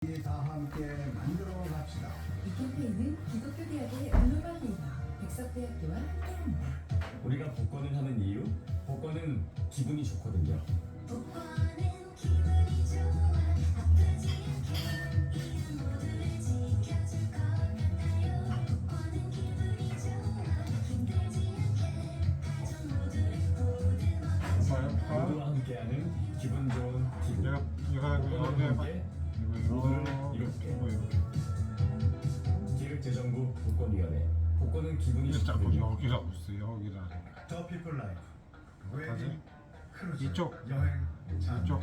다 함께 만들어 갑시다. 이 캠페인은 기독교대학의 글로벌 리더 백석대학교와 함께합니다. 우리가 복권을 하는 이유? 복권은 기분이 좋거든요. 복권은 기분이 좋아 아프지 않게 이런 모두를 지켜줄 것 같아요. 복권은 기분이 좋아 힘들지 않게 가족 모두를 보듬어 모두와 함께하는 기분 좋은 기분. 내가 복권과 함께 모두를 이롭게. 이렇게 기획재정부 복권위원회. 복권은 기분이 자꾸 좋거든요. 여기다 없어 여기다 더 피플 라이프. 어디? 크루즈. 이쪽. 여행. 자. 이쪽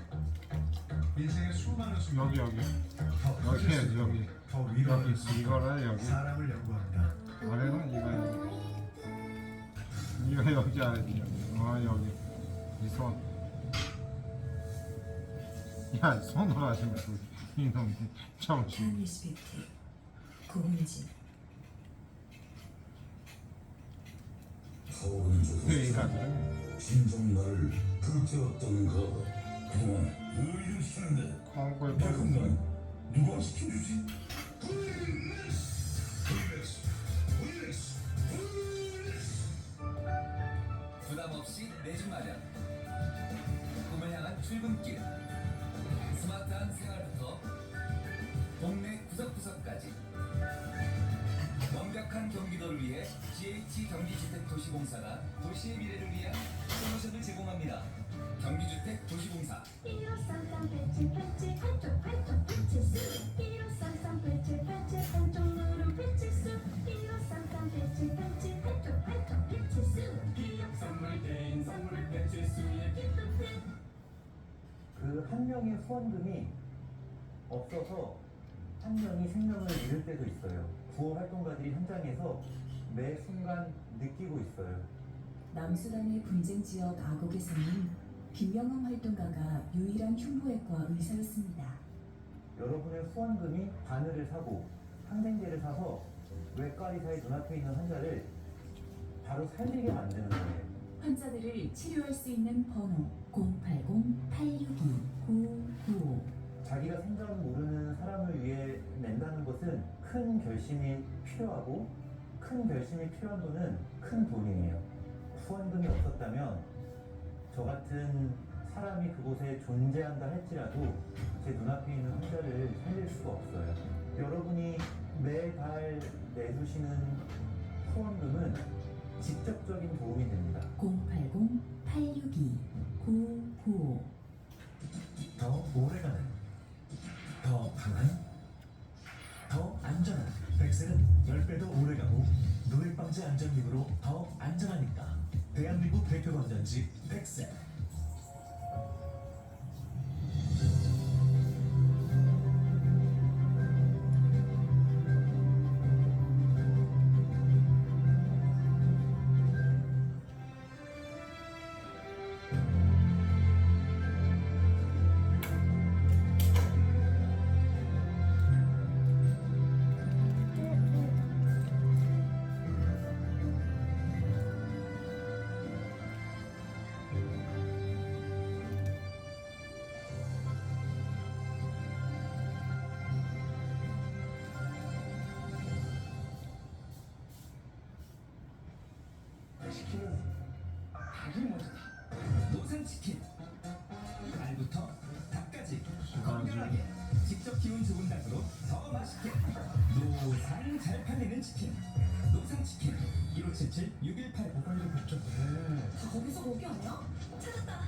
인생의 수많은 순간. 여기 더 여기 커질 수 해야지 있도록 여기 더 위로할 여기 수 있도록 이거라 여기 사람을 연구합니다. 아래는 이거 여기 아래지 여기 여기 이손야 손으로 하시면 이놈이 정신 리스펙트 고은진 회의가 진정 나를 불태웠던가. 그동안 의를 시키는데 광고에 백분간 누가 시켜주지? 부담 없이 내주 마련. 꿈을 향한 출근길. 스마트한 생활부터 동네 구석구석까지. 완벽한 경기도를 위해 GH 경기주택도시공사가 도시의 미래를 위한 솔루션을 제공합니다. 경기주택도시공사. 1533 배치 배치 한쪽 배치수 1533 배치 배치 한쪽으로 배치수 1533 배치 배치 한쪽 배치수 기업 선물 대인 선물 배치수의 기쁨들 그 한 명의 후원금이 없어서 한 명이 생명을 잃을 때도 있어요. 구호 활동가들이 현장에서 매 순간 느끼고 있어요. 남수단의 분쟁 지역 아곡에서는 김영흠 활동가가 유일한 흉부외과 의사였습니다. 여러분의 후원금이 바늘을 사고 항생제를 사서 외과 의사의 눈앞에 있는 환자를 바로 살리게 만드는 거예요. 환자들을 치료할 수 있는 번호 080-862-9595. 자기가 생전 모르는 사람을 위해 낸다는 것은 큰 결심이 필요하고 큰 결심이 필요한 돈은 큰 돈이에요. 후원금이 없었다면 저 같은 사람이 그곳에 존재한다 할지라도 제 눈앞에 있는 환자를 살릴 수가 없어요. 여러분이 매달 내주시는 후원금은 직접적인 도움이 됩니다. 080-862-9595. 더 오래가는, 더 강한, 더 안전한 백셀은 10배도 오래가고 노획방지 안전기구로 더 안전하니까 대한민국 대표 건전지 백셀. 치킨은 닭이 먼저다. 노상치킨. 알부터 닭까지 건강하게 직접 키운 좋은 닭으로 더 맛있게. 노상 잘 팔리는 치킨. 노상치킨 1577-6189. 모바일이 복잡해. 다 거기서 거기 아니야? 찾았다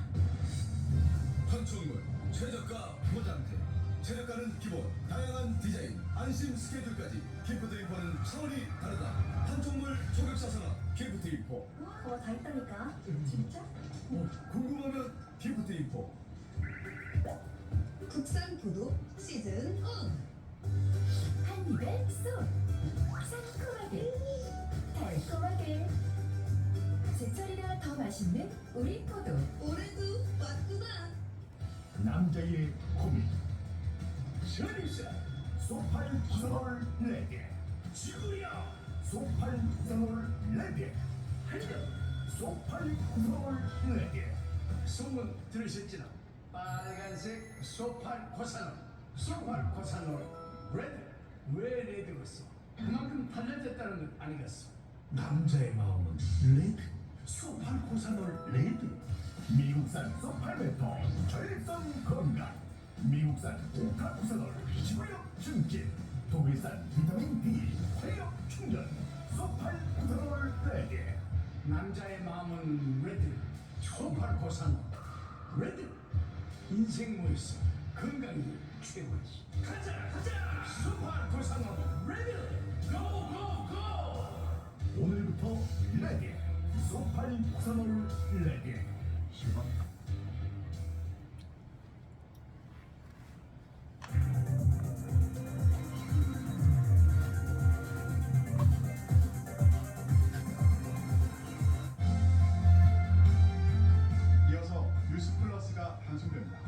한총물 최저가 보장제. 최저가는 기본, 다양한 디자인, 안심 스케줄까지. 기프트리퍼는 차원이 다르다. 한총물 초격사선화 기프트리퍼. 그거 다 있다니까 진짜? 궁금하면 기프트리퍼. 국산 포도 시즌 1 한 입에 쏙! 상큼하게 달콤하게 제철이라 더 맛있는 우리 포도. 올해도 왔구나 남자의 고민. 셔리사 소팔 구성을 4개. 지구야 소팔 구성을 4개. 한정 소팔 구성을 4개. 소문 들으셨지나? 빨간색 소팔 고사는 소팔 코사놀 레드. 왜 레드겠어? 그만큼 달라졌다는 것 아니겠어? 남자의 마음은 레드. 소팔 코사놀 레드. 미국산 소팔메토 저혈성 건강. 미국산 오카코사놀 지구력 증진. 독일산 비타민 D 활력 충전. 소팔 코사놀 레드. 남자의 마음은 레드. 소팔 코사놀 레드. 인생 뭐 있어? 건강이 최고지. 가자 소팔 코사놀 레드. 고고고. 오늘부터 레드. 소팔 코사놀 레드. 시간. 이어서 뉴스 플러스가 방송됩니다.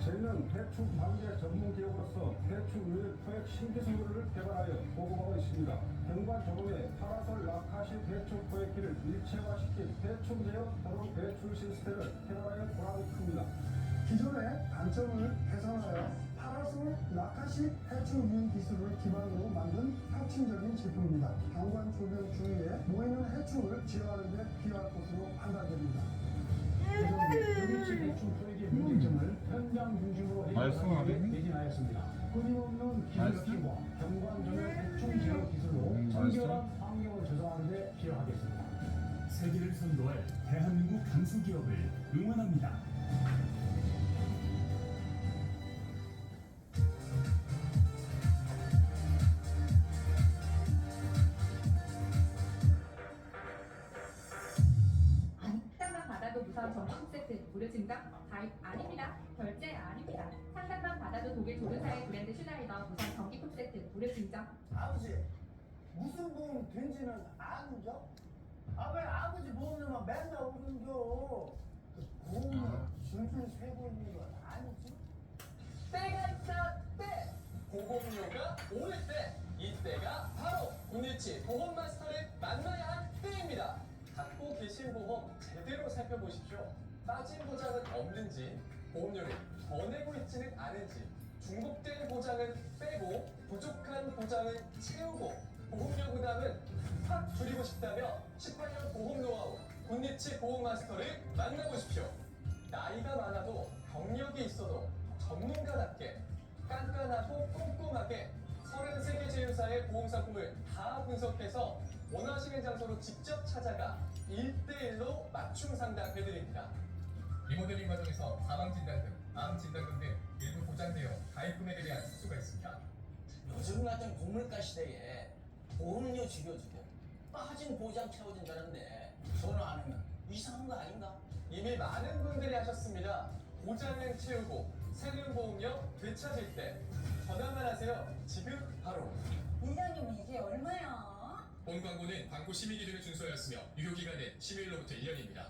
저희는 대충 관계 전문 기업으로서 대충 유일 포획 신기술을 개발하여 보급하고 있습니다. 현관 조범에 파라솔 라카시 대충 포획기를 일체화시킨 대충 제어 도로 배출 시스템을 개발하여 보람이 큽니다. 기존의 단점을 개선하여 파라솔 라카시 해충 유인 기술을 기반으로 만든 혁신적인 제품입니다. 현관 조명 주위에 모이는 해충을 제어하는 데 기여할 것으로 판단됩니다. 기존 대충 포획의 문제점을 현장 중심으로 말씀하네. 해결하기 위해 개진하였습니다. 끊임없는 기술 혁신과 현관 조명 대충 제어 기술로 청결한 환경을 조성하는 데 기여하겠습니다. 세계를 선도할 대한민국 강수 기업을 응원합니다. 상담만 받아도 무상 정품 세트 무료 증정? 가입 아닙니다. 결제 아닙니다. 상담만 받아도 독일 조르사의 브랜드 슈나이더 무상 전기톱 세트 무료 증정. 아버지, 무슨 보험 된지는 아는겨? 아, 왜 아버지 보험료만 맨날 오른겨? 보험료 줄줄 세고 있는 건 아니지? 때가 있다 때 보험료가 오를 때 이때가 바로 국리치 보험 마스터를 만나야 할 때입니다. 갖고 계신 보험 제대로 살펴보십시오. 빠진 보장은 없는지, 보험료를 더 내고 있지는 않은지, 중복된 보장은 빼고 부족한 보장은 채우고 보험료 부담은 확 줄이고 싶다면 18년 보험 노하우 국리치 보험 마스터를 만나보십시오. 나이가 많아도 경력이 있어도 전문가답게 깐깐하고 꼼꼼하게 33개 제휴사의 보험 상품을 다 분석해서 원하시는 장소로 직접 찾아가 1대1로 맞춤 상담해드립니다. 리모델링 과정에서 사망 진단 등, 암 진단 등 일부 보장되어 가입 금액에 대한 수수가 있습니다. 요즘 같은 고물가 시대에 보험료 줄여주고 빠진 보장 채워준다는데 전화 안 하면 이상한 거 아닌가? 이미 많은 분들이 하셨습니다. 보장은 채우고 세금 보험료 되찾을 때 전화만 하세요. 지금 바로. 1년이면 이게 얼마야? 본 광고는 광고 심의 기준을 준수하였으며 유효 기간은 10일로부터 1년입니다.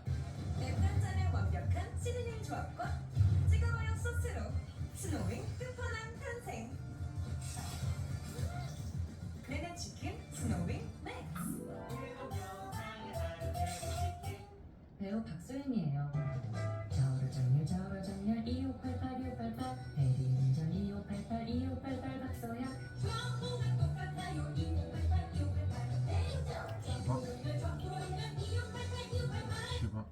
맵단짠의 완벽한 시즈닝 조합과 찍어봐요 소스로 스노윙 끝판왕 탄생. 내내 치킨 스노윙 맥스. 배우 박소연이에요. 저로 정렬 2588 2588 대리운전 2588 2588 박소연. 너무나 똑같아요 2588 2588 대리운전 정보를 정보로 있는 2588 2588. 시간.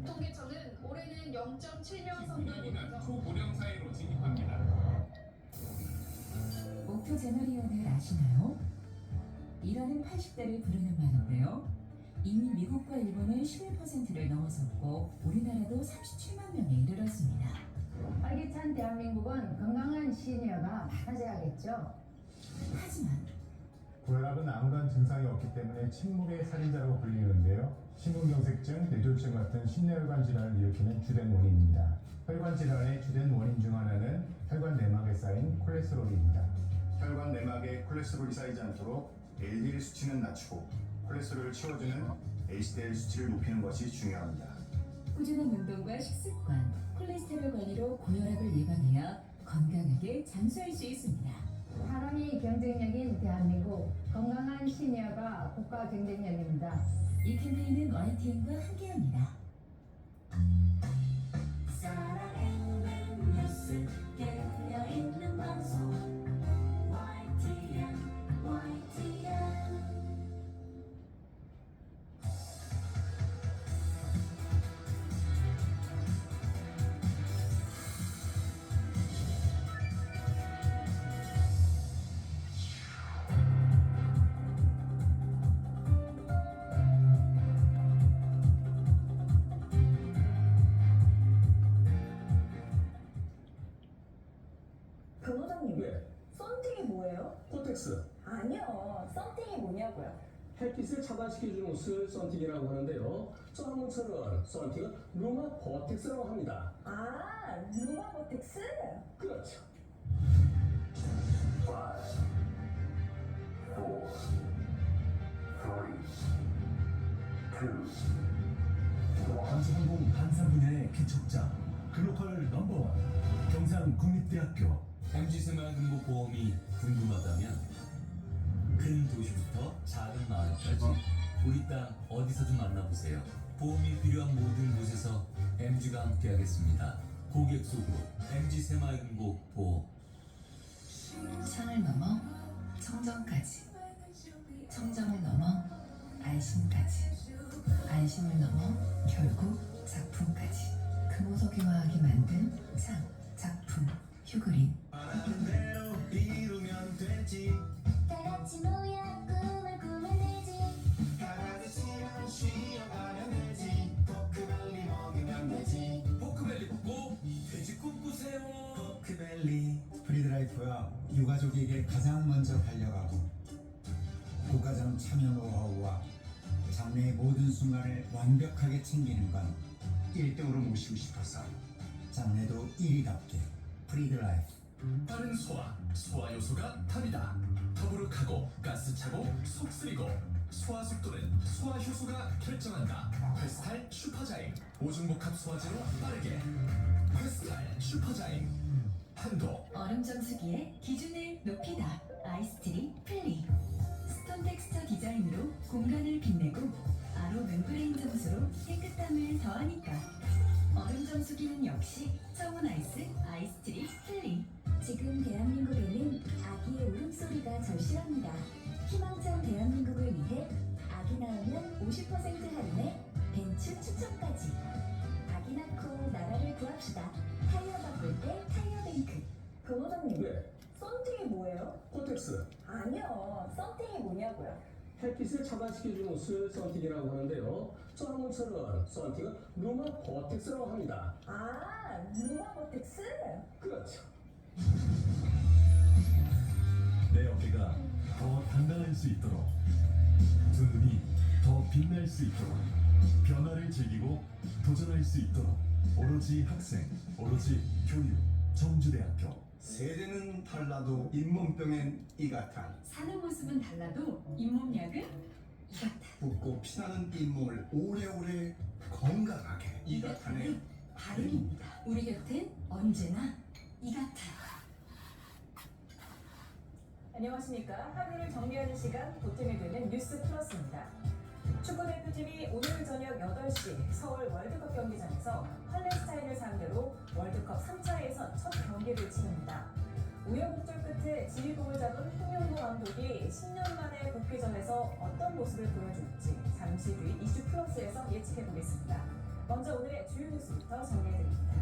통계청은 올해는 0.7년 성장률이죠. 초고령 사회로 진입합니다. 목표 제너리온을 아시나요? 일하는 80대를 부르는 말인데요. 이미 미국과 일본은 11%를 넘어섰고 우리나라도 37만 명에 이르렀습니다. 활기찬 대한민국은 건강한 시니어가 많아져야겠죠. 하지만 고혈압은 아무런 증상이 없기 때문에 침묵의 살인자라고 불리는데요. 심근경색증, 뇌졸중 같은 심혈관 질환을 일으키는 주된 원인입니다. 혈관 질환의 주된 원인 중 하나는 혈관 내막에 쌓인 콜레스테롤입니다. 혈관 내막에 콜레스테롤이 쌓이지 않도록 LDL 수치는 낮추고 콜레스테롤을 치워주는 HDL 수치를 높이는 것이 중요합니다. 꾸준한 운동과 식습관, 콜레스테롤 관리로 고혈압을 예방해야 건강하게 장수할 수 있습니다. 사람이 경쟁력인 대한민국, 건강한 시니어가 국가 경쟁력입니다. 이 캠페인은 YTN과 함께합니다. 살아있는 뉴스 깨어있는 방송 YTN 변호사님, 썬팅이 뭐예요? 코텍스. 아니요, 썬팅이 뭐냐고요? 햇빛을 차단시켜주는 옷을 썬팅이라고 하는데요. 저 한문처럼 썬팅은 루마 버텍스라고 합니다. 아, 루마보텍스? 그렇죠. 방송항공 방산 분야의 기척자 글로컬 넘버원 경상국립대학교. MG새마을금고보험이 궁금하다면 큰 도시부터 작은 마을까지 우리 땅 어디서든 만나보세요. 보험이 필요한 모든 곳에서 MG가 함께하겠습니다. 고객 속으로 MG새마을금고보험. 창을 넘어 청정까지, 청정을 넘어 안심까지, 안심을 넘어 결국 작품까지. 금호석유화학이 만든 창, 작품, 휴그린. 이루면 되지. 다같이 모여 꿈을 꾸며내지. 다같이 쉬어가면 되지. 포크밸리 먹으면 되지. 포크밸리 먹고 돼지 꿈꾸세요. 포크밸리. 프리드라이프와 유가족에게 가장 먼저 달려가고 국가장 참여 노하우와 장래의 모든 순간을 완벽하게 챙기는 건 1등으로 모시고 싶어서 장래도 1위답게 프리드라이프. 빠른 소화, 소화 요소가 답이다. 더부룩하고 가스차고 속 쓰리고 소화 속도는 소화 효소가 결정한다. 퀘스탈 슈퍼자임. 오중복합 소화제로 빠르게. 퀘스탈 슈퍼자임. 한도. 얼음 정수기의 기준을 높이다. 아이스트리 플리. 스톤 텍스처 디자인으로 공간을 빛내고 아로 멤브레인 점수로 깨끗함을 더하니까. 얼음 정수기는 역시 청운 아이스 아이스트리 플리. 지금 대한민국에는 아기의 울음소리가 절실합니다. 희망찬 대한민국을 위해 아기 낳으면 50% 할인에 벤츠 추첨까지. 아기 낳고 나라를 구합시다. 타이어 바꿀 때 타이어뱅크. 변호사님, 네, 썬팅이 뭐예요? 코텍스. 아니요, 썬팅이 뭐냐고요? 햇빛을 차단시켜주는 옷을 썬팅이라고 하는데요. 저 한문처럼 썬팅은 루마 버텍스라고 합니다. 아, 루마보텍스? 그렇죠. 내 어깨가 더 단단할 수 있도록, 두 눈이 더 빛날 수 있도록, 변화를 즐기고 도전할 수 있도록, 오로지 학생, 오로지 교육, 정주대학교. 세대는 달라도 잇몸병엔 이 같아. 사는 모습은 달라도 잇몸약은 이 같아. 붓고 피나는 잇몸을 오래오래 건강하게 이 같아네. 바른입니다. 우리 곁엔 언제나 이 같아요. 안녕하십니까. 하루를 정리하는 시간 보탬이 되는 뉴스 플러스입니다. 축구대표팀이 오늘 저녁 8시 서울 월드컵 경기장에서 팔레스타인을 상대로 월드컵 3차 예선 첫 경기를 치릅니다. 우여곡절 끝에 지휘봉을 잡은 홍명보 감독이 10년 만에 복귀전에서 어떤 모습을 보여줄지 잠시 뒤 이슈 플러스에서 예측해보겠습니다. 먼저 오늘의 주요 뉴스부터 정리해드립니다.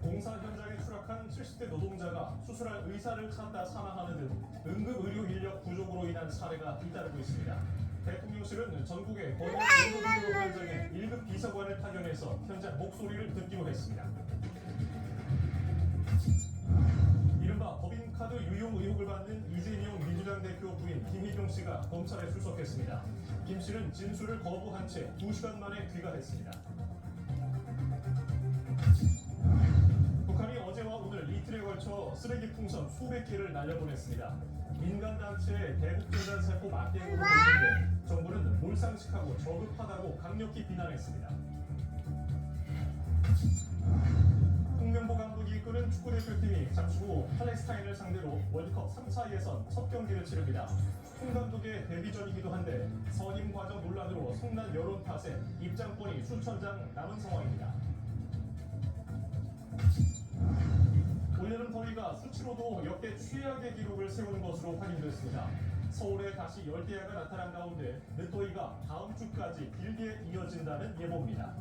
공사 현장에 추락 추락한 70대 노동자가 수술할 의사를 찾다 사망하는 등 응급 의료 인력 부족으로 인한 사례가 잇따르고 있습니다. 대통령실은 전국의 번역 응급의료 현장에 1급 비서관을 파견해서 현장 목소리를 듣기로 했습니다. 이른바 법인카드 유용 의혹을 받는 이재명 민주당 대표 부인 김희경 씨가 검찰에 출석했습니다. 김 씨는 진술을 거부한 채 2시간 만에 귀가했습니다. 북한이 어제와 오늘 이틀에 걸쳐 쓰레기 풍선 수백 개를 날려보냈습니다. 민간단체의 대북전단세포 막대행으로 보이는데 정부는 몰상식하고 저급하다고 강력히 비난했습니다. 홍명보 감독이 이끄는 축구대표팀이 잠시 후 팔레스타인을 상대로 월드컵 3차 예선 첫 경기를 치릅니다. 홍 감독의 데뷔전이기도 한데 선임 과정 논란으로 성난 여론 탓에 입장권이 수천 장 남은 상황입니다. 올여름 더위가 수치로도 역대 최악의 기록을 세우는 것으로 확인됐습니다. 서울에 다시 열대야가 나타난 가운데 늦더위가 다음 주까지 길게 이어진다는 예보입니다.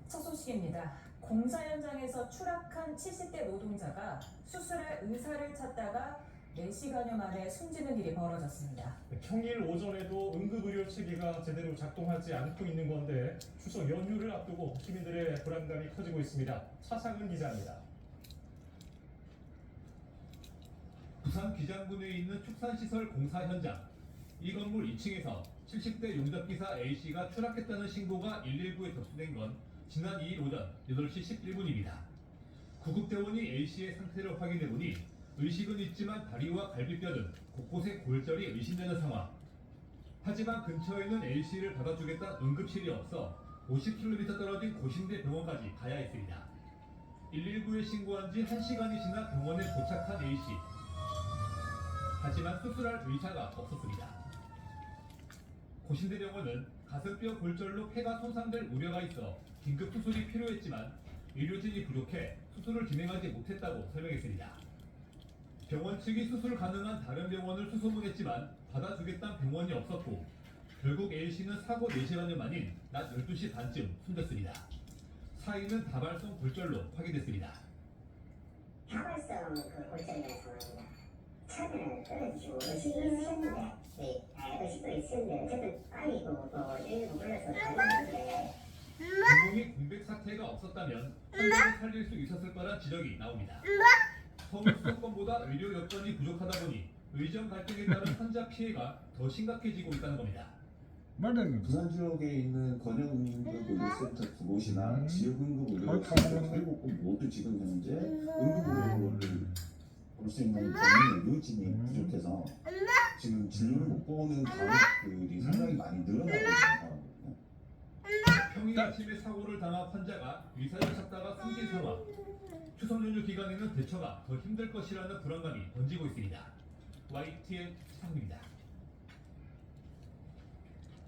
첫 소식입니다. 공사 현장에서 추락한 70대 노동자가 수술할 의사를 찾다가 4시간여 만에 숨지는 일이 벌어졌습니다. 평일 오전에도 응급의료 체계가 제대로 작동하지 않고 있는 건데 추석 연휴를 앞두고 시민들의 불안감이 커지고 있습니다. 차상은 기자입니다. 부산 기장군에 있는 축산시설 공사 현장. 이 건물 2층에서 70대 용접기사 A씨가 추락했다는 신고가 119에 접수된 건 지난 2일 오전 8시 11분입니다. 구급대원이 A씨의 상태를 확인해보니 의식은 있지만 다리와 갈비뼈 등 곳곳에 골절이 의심되는 상황. 하지만 근처에는 A씨를 받아주겠다는 응급실이 없어 50km 떨어진 고심대 병원까지 가야 했습니다. 119에 신고한 지 1시간이 지나 병원에 도착한 A씨. 하지만 수술할 의사가 없었습니다. 고신대병원은 가슴뼈 골절로 폐가 손상될 우려가 있어 긴급 수술이 필요했지만 의료진이 부족해 수술을 진행하지 못했다고 설명했습니다. 병원 측이 수술 가능한 다른 병원을 수소문했지만 받아주겠다는 병원이 없었고 결국 A씨는 사고 4시간여 만인 낮 12시 반쯤 숨졌습니다. 사인은 다발성 골절로 확인됐습니다. 다발성 골절이라는 상황입니다. 처음에는 떨어지시고 의식이 있으셨는데 의식도 있었는데 어쨌든 빨리 119 불러서 다녔는데 공공이 공백 사태가 없었다면 환자를 살릴 수 있었을 거란 지적이 나옵니다. 서울 수도권보다 의료 여건이 부족하다 보니 의정 갈등에 따른 환자 피해가 더 심각해지고 있다는 겁니다. 부산 지역에 있는 권역응급의료센터 두 곳이나 지역응급의료센터 7곳 모두 지금 현재 응급의료를 볼 수 있는 전문 의료진이 부족해서 지금 진료를 못 보는 가족들이 상당히 많이 늘어나고 있습니다. 평일 아침에 사고를 당한 환자가 의사를 찾다가 숨진 상황. 추석 연휴 기간에는 대처가 더 힘들 것이라는 불안감이 번지고 있습니다. YTN 시상입니다.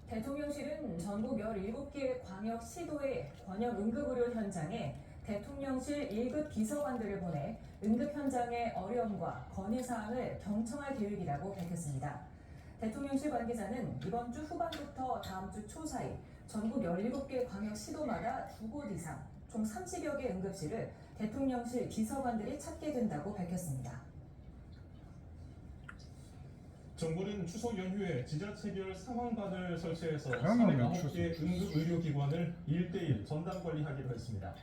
대통령실은 전국 17개 광역 시도의 권역 응급의료 현장에 대통령실 1급 비서관들을 보내 응급 현장의 어려움과 건의사항을 경청할 계획이라고 밝혔습니다. 대통령실 관계자는 이번 주 후반부터 다음 주 초 사이 전국 17개 광역 시도마다 2곳 이상 총 30여 개 응급실을 대통령실 비서관들이 찾게 된다고 밝혔습니다. 정부는 추석 연휴에 지자체별 상황반을 설치해서 그러면 39개 응급의료기관을 1:1 전담 관리하기로 했습니다.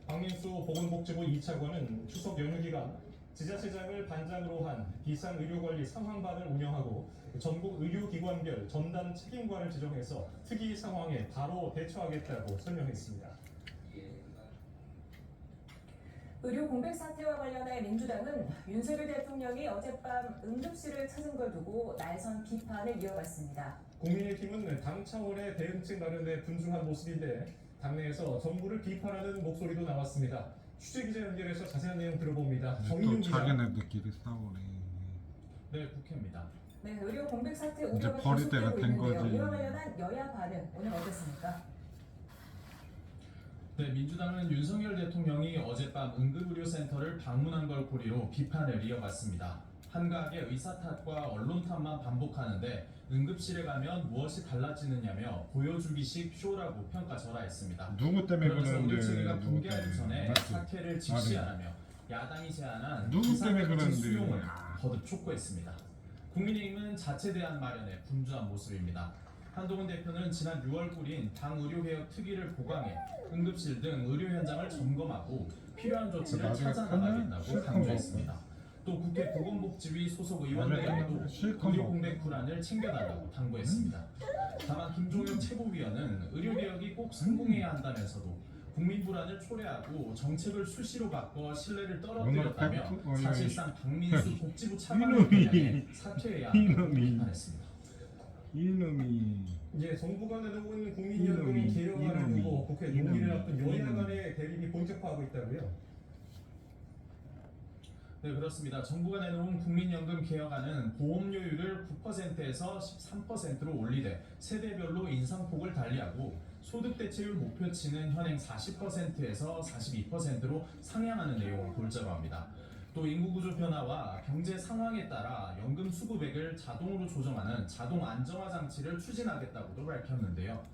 박민수 보건복지부 2차관은 추석 연휴 기간 지자체장을 반장으로 한 비상의료관리 상황반을 운영하고 전국 의료기관별 전담 책임관을 지정해서 특이 상황에 바로 대처하겠다고 설명했습니다. 의료 공백 사태와 관련해 민주당은 윤석열 대통령이 어젯밤 응급실을 찾은 걸 두고 날선 비판을 이어갔습니다. 국민의힘은 당 차원의 대응책 마련에 분주한 모습인데 당내에서 정부를 비판하는 목소리도 나왔습니다. 취재기자 연결해서 자세한 내용 들어봅니다. 정인용 기자. 자기네들끼리 싸우네. 네, 국회입니다. 네, 의료 공백 사태 이제 우려가 버릴 때가 계속되고 된 있는데요. 거지. 이와 관련한 여야 반응 오늘 어땠습니까? 네, 민주당은 윤석열 대통령이 어젯밤 응급의료센터를 방문한 걸 고리로 비판을 이어갔습니다. 한가하게 의사 탓과 언론 탓만 반복하는데 응급실에 가면 무엇이 달라지느냐며 보여주기식 쇼라고 평가절하했습니다. 누구 때문에 그러면서 그러는데, 의료체계가 누구 붕괴하기 때문에. 전에 맞지? 사태를 직시하라며 야당이 제안한 누구 때문에 비상조치 그러는데. 수용을 거듭 촉구했습니다. 국민의힘은 자체 대안 마련에 분주한 모습입니다. 한동훈 대표는 지난 6월 꾸린 당 의료개혁 특위를 보강해 응급실 등 의료 현장을 점검하고 필요한 조치를 나중에 찾아나가겠다고 실컷 강조했습니다. 또 국회 보건복지위 소속 의원들에게도 실컷 의료 공백 불안을 챙겨달라고 당부했습니다. 다만 김종혁 최고위원은 의료개혁이 꼭 성공해야 한다면서도 국민 불안을 초래하고 정책을 수시로 바꿔 신뢰를 떨어뜨렸다며 사실상 박민수 복지부 차관을 겨냥해 사퇴해야 한다고 비판했습니다. 이놈이 이제 정부가 내놓은 국민연금 개혁안을 두고 국회 논의를 앞둔 여야 간의 대립이 본격화하고 있다고요? 네, 그렇습니다. 정부가 내놓은 국민연금 개혁안은 보험료율을 9%에서 13%로 올리되 세대별로 인상폭을 달리하고 소득 대체율 목표치는 현행 40%에서 42%로 상향하는 내용을 골자로 합니다. 또 인구구조 변화와 경제 상황에 따라 연금 수급액을 자동으로 조정하는 자동 안정화 장치를 추진하겠다고도 밝혔는데요.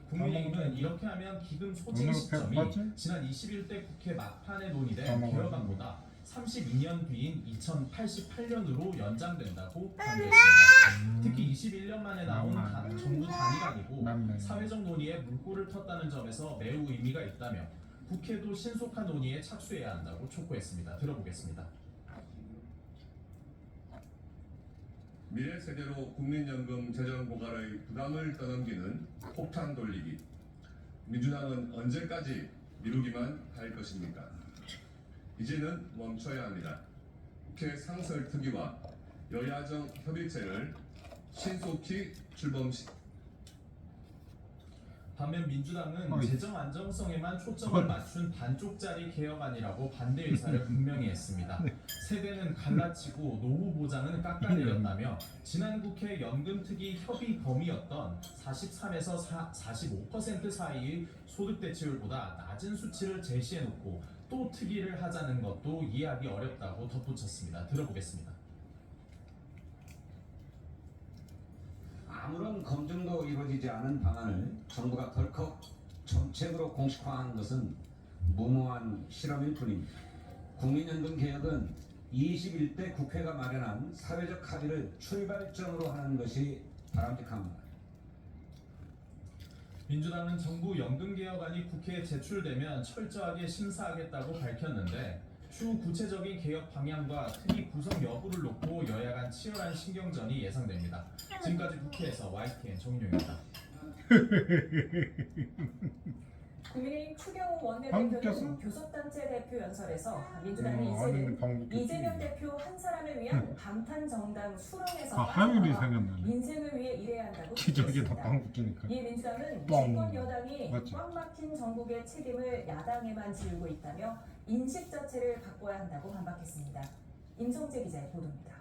국민의힘은 이렇게 하면 기금 소진 시점이 지난 21대 국회 막판에 논의된 개혁안보다 32년 뒤인 2088년으로 연장된다고 강조했습니다. 특히 21년 만에 나온 정부 단일안이고 사회적 논의에 물꼬를 텄다는 점에서 매우 의미가 있다며 국회도 신속한 논의에 착수해야 한다고 촉구했습니다. 들어보겠습니다. 미래 세대로 국민연금 재정 고갈의 부담을 떠넘기는 폭탄 돌리기. 민주당은 언제까지 미루기만 할 것입니까? 이제는 멈춰야 합니다. 국회 상설특위와 여야정 협의체를 신속히 출범시. 반면 민주당은 재정 안정성에만 초점을 맞춘 반쪽짜리 개혁안이라고 반대 의사를 분명히 했습니다. 세대는 갈라치고 노후 보장은 깎아내렸다며 지난 국회 연금특위 협의 범위였던 43에서 45% 사이의 소득 대체율보다 낮은 수치를 제시해놓고 또 특위를 하자는 것도 이해하기 어렵다고 덧붙였습니다. 들어보겠습니다. 아무런 검증도 이루어지지 않은 방안을 정부가 덜컥 정책으로 공식화한 것은 무모한 실험일 뿐입니다. 국민연금 개혁은 21대 국회가 마련한 사회적 합의를 출발점으로 하는 것이 바람직합니다. 민주당은 정부 연금개혁안이 국회에 제출되면 철저하게 심사하겠다고 밝혔는데 추후 구체적인 개혁 방향과 특위 구성 여부를 놓고 여야 간 치열한 신경전이 예상됩니다. 지금까지 국회에서 YTN 정윤용입니다. 국민의힘 추경호 원내대표는 교섭단체 대표 연설에서 민주당은 이제는 이재명 대표 한 사람을 위한 방탄 정당 수렁에서 하율이 생겼네. 민생을 위해 일해야 한다고 기적이다 방귀니까. 이에 민주당은 집권 여당이 꽉 막힌 전국의 책임을 야당에만 지우고 있다며 인식 자체를 바꿔야 한다고 반박했습니다. 임성재 기자의 보도입니다.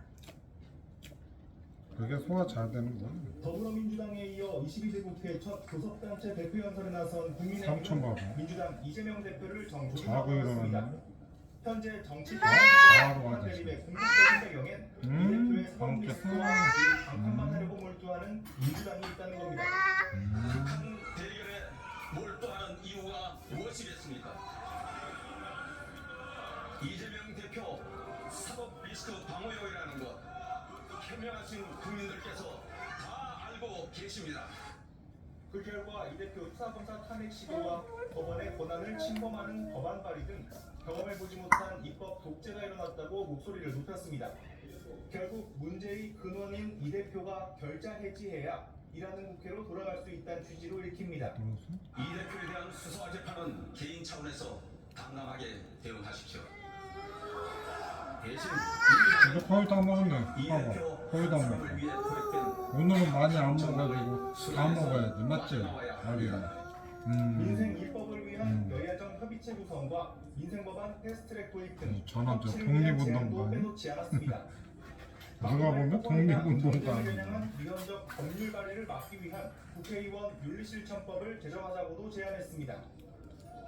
그게 소화 잘 되는 거야. 더불어민주당에 이어 22대 국회 첫 교섭단체 대표 연설에 나선 국민의힘은 민주당 이재명 대표를 정조준하고 있습니다. 현재 정치 정당 대립의 궁극적인 배경엔 이 대표의 사법 리스크와 방탄만 하려고 몰두하는 민주당이 있다는 겁니다. 북한 대결에 몰두하는 이유가 무엇이겠습니까? 이재명 대표 사법 리스크 방어용이라는 것 현명하신 국민들께서 다 알고 계십니다. 그 결과 이 대표 수사검사 탄핵 시도와 법원의 권한을 침범하는 법안 발의 등 경험해보지 못한 입법 독재가 일어났다고 목소리를 높였습니다. 결국 문제의 근원인 이 대표가 결자 해지해야 일하는 국회로 돌아갈 수 있다는 취지로 읽힙니다. 이 대표에 대한 수사와 재판은 개인 차원에서 당당하게 대응하십시오. 대신 이거 거의 다 먹었네. 봐봐. 거의 다 먹었어. 오늘은 많이 안 먹어가지고 다 먹어야지. 맞지? 말이야. 민생 입법을 위한 여야정 협의체 구성과 민생법안 패스트트랙 도입 등 저는 저 협치를 위한 제안도 독립운동가. 빼놓지 않았습니다. 누가 보면 독립운동가. 위헌적 법률 발의를 막기 위한 국회의원 윤리실천법을 제정하자고도 제안했습니다.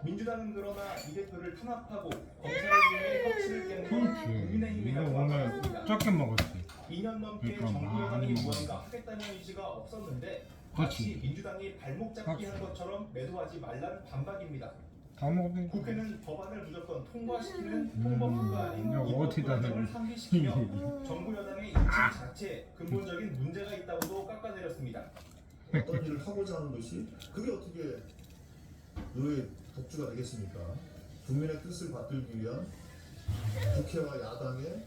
민주당은 그러나 이 대표를 탄압하고 검찰을 이용해 혁신을 깨는 건 그렇지. 이거 국민의힘이라고 오늘 말했습니다. 적게 먹었지. 2년 넘게 그러니까 정부 여당이 많이 먹었어. 무언가 하겠다는 의지가 없었는데 그렇지. 마치 민주당이 발목 잡기 한 것처럼 매도하지 말라는 반박입니다. 다 먹었네. 국회는 법안을 무조건 통과시키는 통법부가 아닌 이거 입법 어디다 과정을 대고. 상기시키며 정부 여당의 인식 자체에 근본적인 문제가 있다고도 깎아내렸습니다. 어떤 일을 하고자 하는 것이 그게 어떻게 너의 독주가 되겠습니까? 국민의 뜻을 받들기 위한 국회와 야당의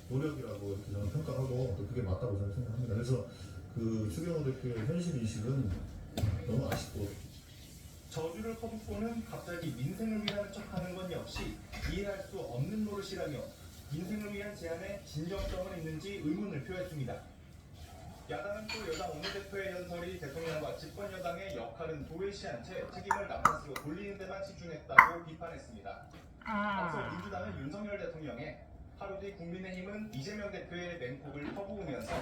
노력이라고 이렇게 저는 평가하고 또 그게 맞다고 저는 생각합니다. 그래서 그 추경호 대표의 현실 인식은 너무 아쉽고 저주를 퍼붓고는 갑자기 민생을 위하는 척하는 건 역시 이해할 수 없는 노릇이라며 민생을 위한 제안에 진정성은 있는지 의문을 표했습니다. 야당은 또 여당 원내대표의 연설이 대통령과 집권 여당의 역할은 도외시한 채 책임을 남탓으로 돌리는 데만 집중했다고 비판했습니다. 앞서 민주당은 윤석열 대통령의 하루 뒤 국민의힘은 이재명 대표의 맹폭을 퍼부으면서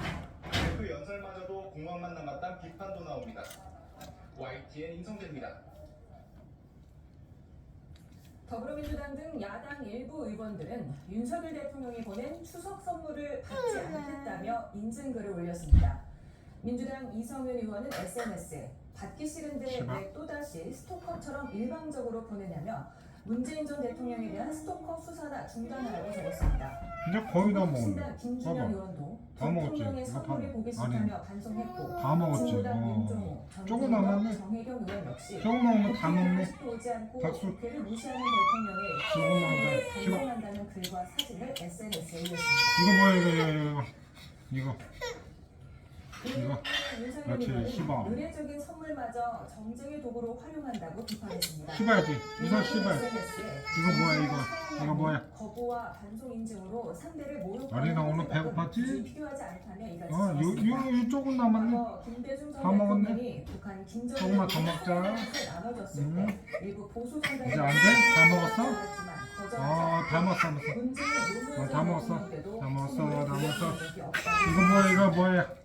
대표 연설마저도 공황만 남았다는 비판도 나옵니다. YTN 임성재입니다. 더불어민주당 등 야당 일부 의원들은 윤석열 대통령이 보낸 추석 선물을 받지 않겠다며 인증글을 올렸습니다. 민주당 이성윤 의원은 SNS에 받기 싫은데 왜 또다시 스토커처럼 일방적으로 보내냐며 문재인 전 대통령에 대한 스토커 수사나 중단하라고 적었습니다. 이제 거의 다 먹었네. 신당 김준영 봐봐. 의원도 다 먹었지. 대통령의 이거 선물이 다 보기 먹- 아니, 싫다며 반성했고 다 먹었지. 진보당 윤종호, 조금 전진영, 남았네. 정혜경 의원 역시 조금 먹으면 다 먹네. 아직도 오지 않고 박수. 국회를 무시하는 대통령의 조금 먹는다. 선물을 싫어. 반성한다는 글과 사진을 SNS에 올렸습니다. 이거 뭐야 이거. 이거. 윤석열 며칠 의원은 씹어. 의례적인 선물마저 정쟁의 도구로 활용한다고 비판했습니다. 씹어야지. 이거 씹어야. SNS에 이거 뭐야 이거 뭐야. 거부와 반송 인증으로 상대를 모욕하는 아니, 나 오늘 행동은 배고팠지? 굳이 필요하지 않다며 이같이 이쪽은 남았네. 김대중 전 다 먹었네. 대통령이 북한 김정일 조금만 더 먹자. 나눠줬을 때 일부 보수 정당이 이제 안 돼? 다 먹었어? 다 먹었어. 문재인 노무현 다 먹었어. 대통령 때도 다 먹었어. 선물을 다 먹었어. 보여준 적이 없다고 이거 뭐야.